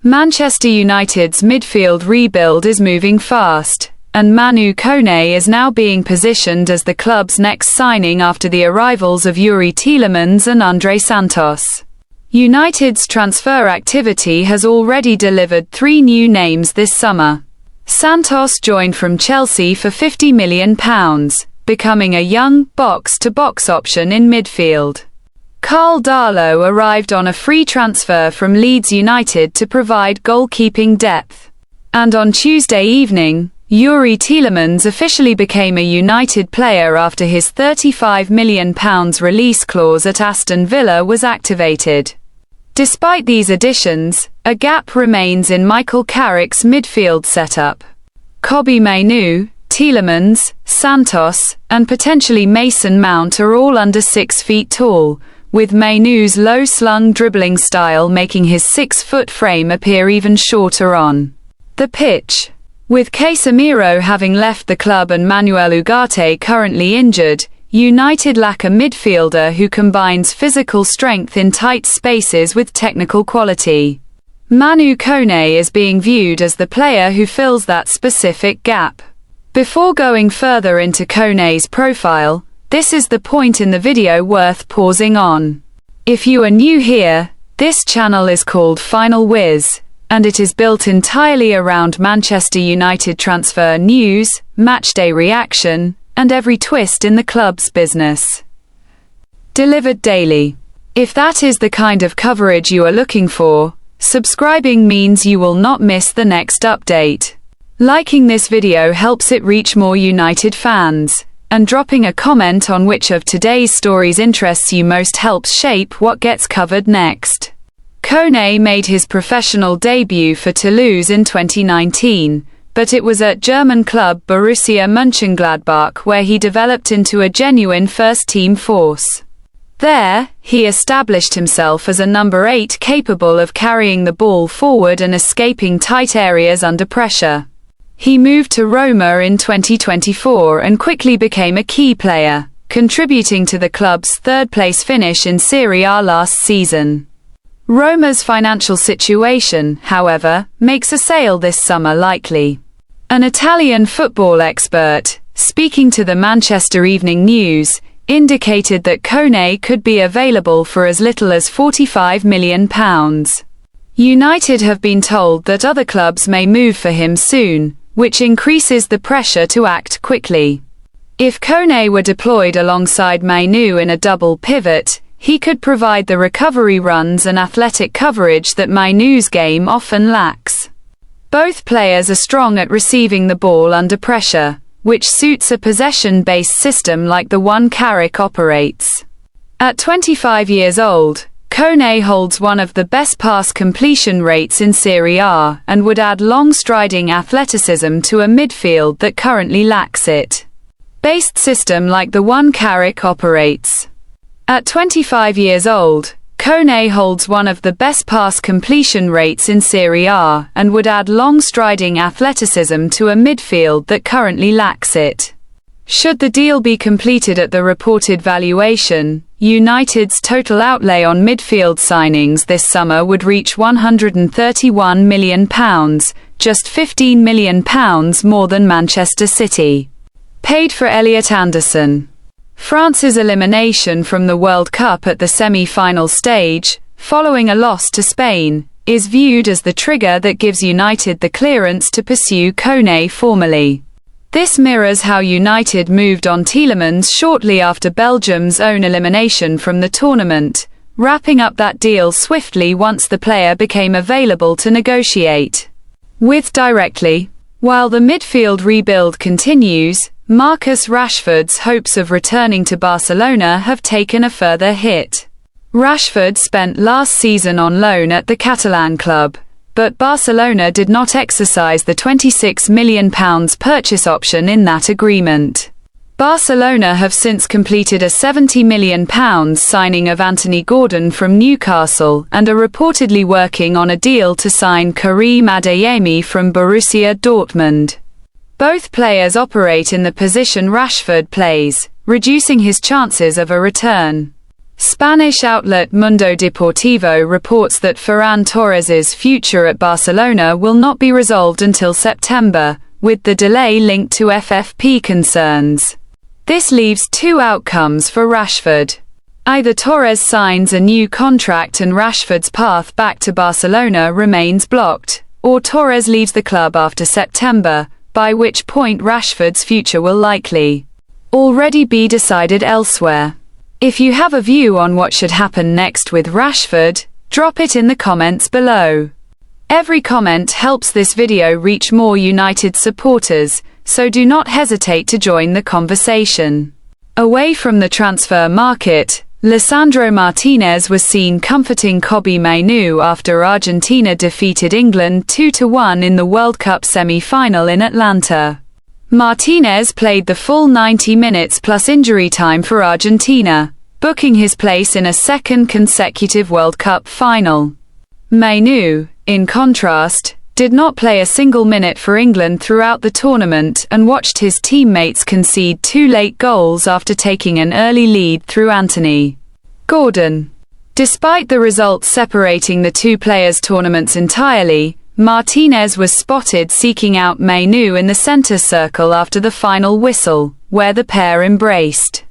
Manchester United's midfield rebuild is moving fast, and Manu Kone is now being positioned as the club's next signing after the arrivals of Yuri, Tielemans and André Santos. United's transfer activity has already delivered 3 new names this summer. Santos joined from Chelsea for £50 million, becoming a young, box-to-box option in midfield. Carl Darlow arrived on a free transfer from Leeds United to provide goalkeeping depth. And on Tuesday evening, Yuri Tielemans officially became a United player after his £35 million release clause at Aston Villa was activated. Despite these additions, a gap remains in Michael Carrick's midfield setup. Kobe Mainoo, Tielemans, Santos, and potentially Mason Mount are all under 6 feet tall, with Mainoo's low-slung dribbling style making his 6-foot frame appear even shorter on the pitch. With Casemiro having left the club and Manuel Ugarte currently injured, United lack a midfielder who combines physical strength in tight spaces with technical quality. Manu Kone is being viewed as the player who fills that specific gap. Before going further into Kone's profile, this is the point in the video worth pausing on. If you are new here, this channel is called Final Whiz, and it is built entirely around Manchester United transfer news, matchday reaction, and every twist in the club's business. Delivered daily. If that is the kind of coverage you are looking for, subscribing means you will not miss the next update. Liking this video helps it reach more United fans, and dropping a comment on which of today's stories interests you most helps shape what gets covered next. Kone made his professional debut for Toulouse in 2019, but it was at German club Borussia Mönchengladbach where he developed into a genuine first-team force. There, he established himself as a number 8 capable of carrying the ball forward and escaping tight areas under pressure. He moved to Roma in 2024 and quickly became a key player, contributing to the club's third-place finish in Serie A last season. Roma's financial situation, however, makes a sale this summer likely. An Italian football expert, speaking to the Manchester Evening News, indicated that Kone could be available for as little as £45 million. United have been told that other clubs may move for him soon, which increases the pressure to act quickly. If Kone were deployed alongside Mainoo in a double pivot, he could provide the recovery runs and athletic coverage that Mainoo's game often lacks. Both players are strong at receiving the ball under pressure, which suits a possession-based system like the one Carrick operates. At 25 years old, Kone holds one of the best pass completion rates in Serie A and would add long-striding athleticism to a midfield that currently lacks it. Based system like the one Carrick operates. At 25 years old, Kone holds one of the best pass completion rates in Serie A and would add long-striding athleticism to a midfield that currently lacks it. Should the deal be completed at the reported valuation, United's total outlay on midfield signings this summer would reach £131 million, just £15 million more than Manchester City paid for Elliot Anderson. France's elimination from the World Cup at the semi-final stage, following a loss to Spain, is viewed as the trigger that gives United the clearance to pursue Kone formally. This mirrors how United moved on Tielemans shortly after Belgium's own elimination from the tournament, wrapping up that deal swiftly once the player became available to negotiate with directly. While the midfield rebuild continues, Marcus Rashford's hopes of returning to Barcelona have taken a further hit. Rashford spent last season on loan at the Catalan club, but Barcelona did not exercise the £26 million purchase option in that agreement. Barcelona have since completed a £70 million signing of Anthony Gordon from Newcastle and are reportedly working on a deal to sign Karim Adeyemi from Borussia Dortmund. Both players operate in the position Rashford plays, reducing his chances of a return. Spanish outlet Mundo Deportivo reports that Ferran Torres's future at Barcelona will not be resolved until September, with the delay linked to FFP concerns. This leaves two outcomes for Rashford. Either Torres signs a new contract and Rashford's path back to Barcelona remains blocked, or Torres leaves the club after September, by which point Rashford's future will likely already be decided elsewhere. If you have a view on what should happen next with Rashford, drop it in the comments below. Every comment helps this video reach more United supporters, so do not hesitate to join the conversation. Away from the transfer market, Lisandro Martínez was seen comforting Kobe Mainoo after Argentina defeated England 2-1 in the World Cup semi-final in Atlanta. Martínez played the full 90 minutes plus injury time for Argentina, booking his place in a second consecutive World Cup final. Mainoo, in contrast, did not play a single minute for England throughout the tournament and watched his teammates concede two late goals after taking an early lead through Anthony Gordon. Despite the results separating the two players' tournaments entirely, Martínez was spotted seeking out Mainoo in the centre circle after the final whistle, where the pair embraced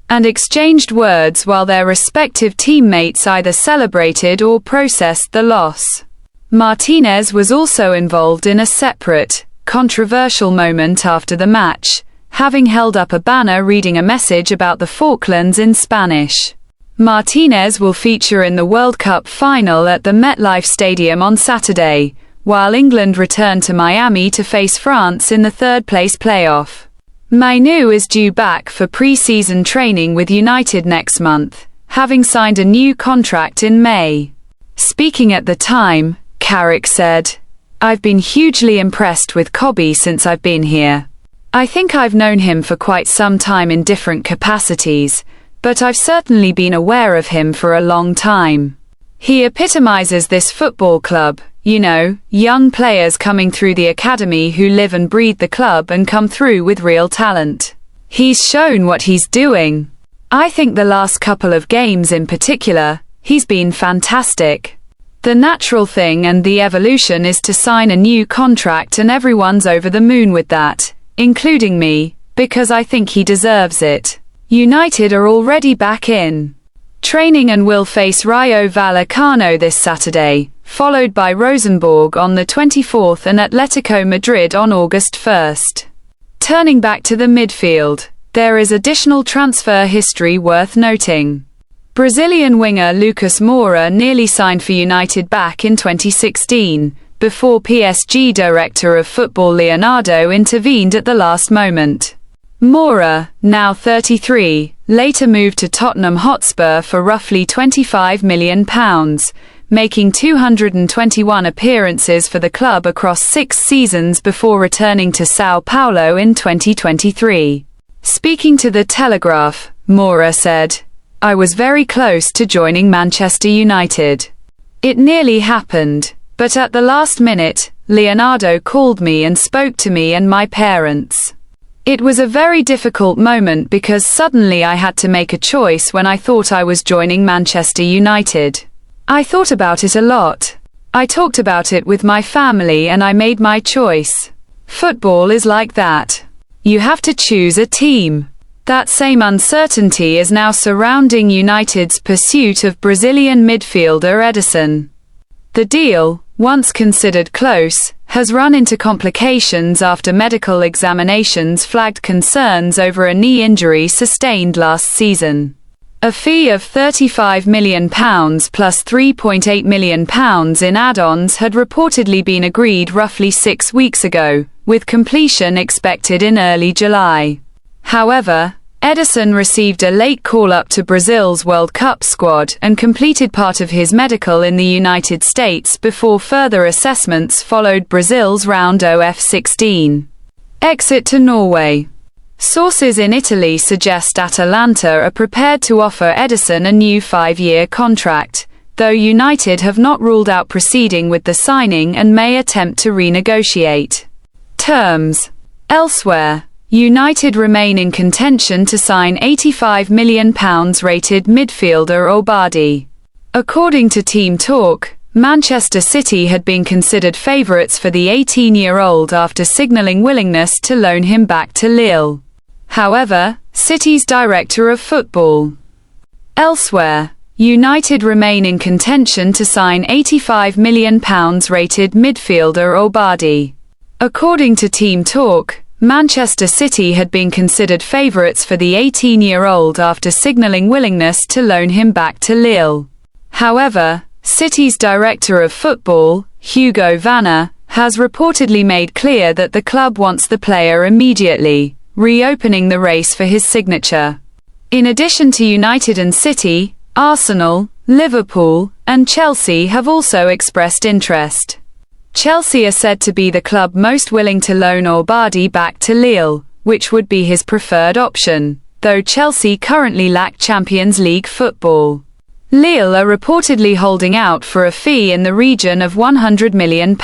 and exchanged words while their respective teammates either celebrated or processed the loss. Martínez was also involved in a separate, controversial moment after the match, having held up a banner reading a message about the Falklands in Spanish. Martínez will feature in the World Cup final at the MetLife Stadium on Saturday, while England return to Miami to face France in the third-place playoff. Mainoo is due back for pre-season training with United next month, having signed a new contract in May. Speaking at the time, Carrick said, "I've been hugely impressed with Kobe since I've been here. I think I've known him for quite some time in different capacities, but I've certainly been aware of him for a long time. He epitomizes this football club, you know, young players coming through the academy who live and breathe the club and come through with real talent. He's shown what he's doing. I think the last couple of games in particular, he's been fantastic. The natural thing and the evolution is to sign a new contract and everyone's over the moon with that, including me, because I think he deserves it. United are already back in training and will face Rayo Vallecano this Saturday, followed by Rosenborg on the 24th and Atletico Madrid on August 1st. Turning back to the midfield, there is additional transfer history worth noting. Brazilian winger Lucas Moura nearly signed for United back in 2016, before PSG director of football Leonardo intervened at the last moment. Moura, now 33, later moved to Tottenham Hotspur for roughly £25 million, making 221 appearances for the club across 6 seasons before returning to Sao Paulo in 2023. Speaking to The Telegraph, Moura said, "I was very close to joining Manchester United. It nearly happened, but at the last minute, Leonardo called me and spoke to me and my parents. It was a very difficult moment because suddenly I had to make a choice when I thought I was joining Manchester United. I thought about it a lot. I talked about it with my family and I made my choice. Football is like that. You have to choose a team." That same uncertainty is now surrounding United's pursuit of Brazilian midfielder Ederson. The deal, once considered close, has run into complications after medical examinations flagged concerns over a knee injury sustained last season. A fee of £35 million plus £3.8 million in add-ons had reportedly been agreed roughly 6 weeks ago, with completion expected in early July. However, Ederson received a late call-up to Brazil's World Cup squad and completed part of his medical in the United States before further assessments followed Brazil's round of 16. Exit to Norway. Sources in Italy suggest Atalanta are prepared to offer Ederson a new 5-year contract, though United have not ruled out proceeding with the signing and may attempt to renegotiate terms. Elsewhere, United remain in contention to sign £85 million rated midfielder Aubadi. According to Team Talk, Manchester City had been considered favourites for the 18-year-old after signalling willingness to loan him back to Lille. However, City's director of football. Elsewhere, United remain in contention to sign £85 million rated midfielder Aubadi. According to Team Talk, Manchester City had been considered favourites for the 18-year-old after signalling willingness to loan him back to Lille. However, City's director of football, Hugo Vanna, has reportedly made clear that the club wants the player immediately, reopening the race for his signature. In addition to United and City, Arsenal, Liverpool, and Chelsea have also expressed interest. Chelsea are said to be the club most willing to loan Aubadi back to Lille, which would be his preferred option, though Chelsea currently lack Champions League football. Lille are reportedly holding out for a fee in the region of £100 million.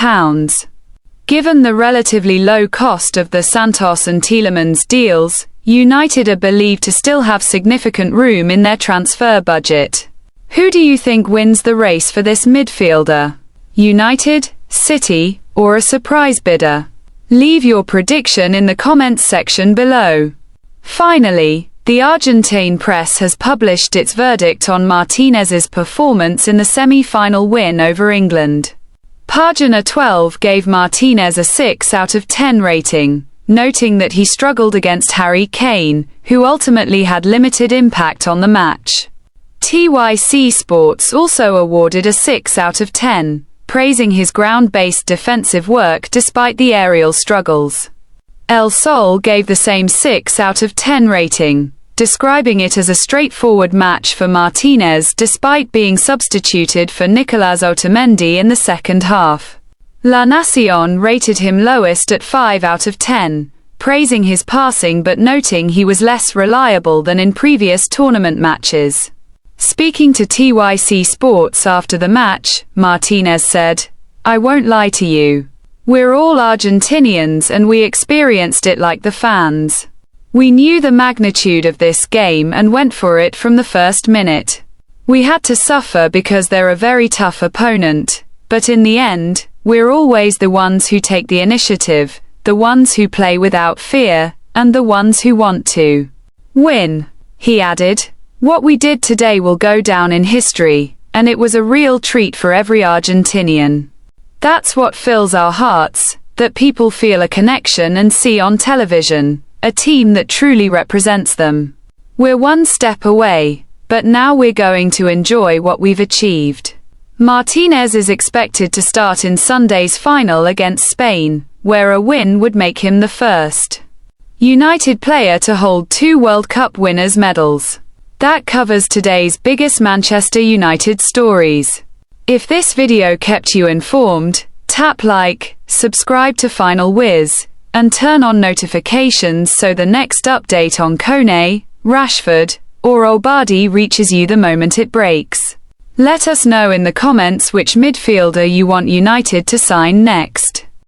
Given the relatively low cost of the Santos and Tielemans deals, United are believed to still have significant room in their transfer budget. Who do you think wins the race for this midfielder? United, City, or a surprise bidder? Leave your prediction in the comments section below. Finally, the Argentine press has published its verdict on Martinez's performance in the semi-final win over England. Pagina 12 gave Martinez a 6 out of 10 rating, noting that he struggled against Harry Kane, who ultimately had limited impact on the match. TYC Sports also awarded a 6 out of 10, praising his ground-based defensive work despite the aerial struggles. El Sol gave the same 6 out of 10 rating, describing it as a straightforward match for Martinez despite being substituted for Nicolas Otamendi in the second half. La Nación rated him lowest at 5 out of 10, praising his passing but noting he was less reliable than in previous tournament matches. Speaking to TYC Sports after the match, Martinez said, "I won't lie to you. We're all Argentinians and we experienced it like the fans. We knew the magnitude of this game and went for it from the first minute. We had to suffer because they're a very tough opponent, but in the end, we're always the ones who take the initiative, the ones who play without fear, and the ones who want to win." He added, "What we did today will go down in history, and it was a real treat for every Argentinian. That's what fills our hearts, that people feel a connection and see on television, a team that truly represents them. We're one step away, but now we're going to enjoy what we've achieved." Martinez is expected to start in Sunday's final against Spain, where a win would make him the first United player to hold 2 World Cup winners' medals. That covers today's biggest Manchester United stories. If this video kept you informed, tap like, subscribe to Final Whiz, and turn on notifications so the next update on Kone, Rashford, or Oubadi reaches you the moment it breaks. Let us know in the comments which midfielder you want United to sign next.